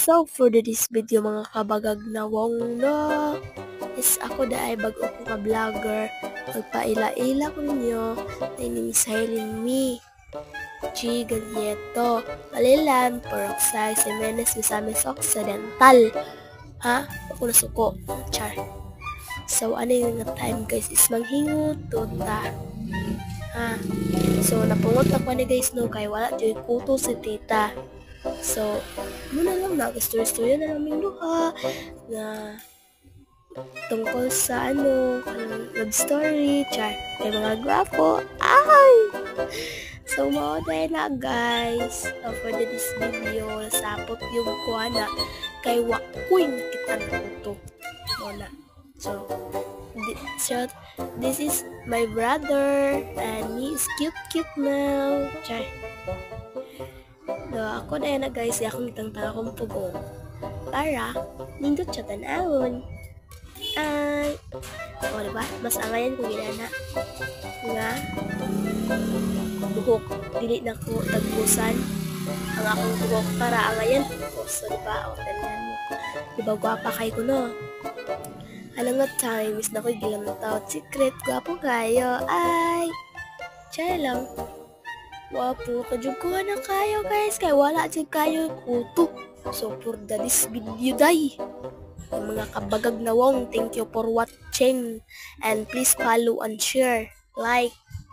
So for this video mga kabagag na wong no, is ako da ay bago ko ka vlogger. Magpaila-ila ko ninyo na inimisailing mi. G. Galleto, Malilan, Poroxay, Semenes, Misamis Occidental. Ha? Ako nasuko. Char. So ano yung time guys is manghingot tuta. Ha? So napungot ako ni guys no kay wala joy kuto si tita. So, muna lang nag-story-story na namin duha na tungkol sa love story, char, may mga gwapo, ay! So, mga tayo na guys, for this video, sapot yung kuha na kay wakuy nakita na ito. Muna. So, this is my brother, and he is cute now, char. Ako na yan na guys, akong itang-tang akong pugong para nindot siya tanahon. Ay, o diba? Mas angayan ko ginana nga buhok, dili na ko tagpusan ang akong buhok para angayan ko. So diba, o tanyan mo, diba gwapa kay ko no? Alang nga time is na ko gilantaw secret, gwapo kayo, ay chay lang. Wapo, kajuguhan na kayo guys, kaya wala dyan kayo kuto. So for this video day, mga kabagag na wong, thank you for watching, and please follow and share, like,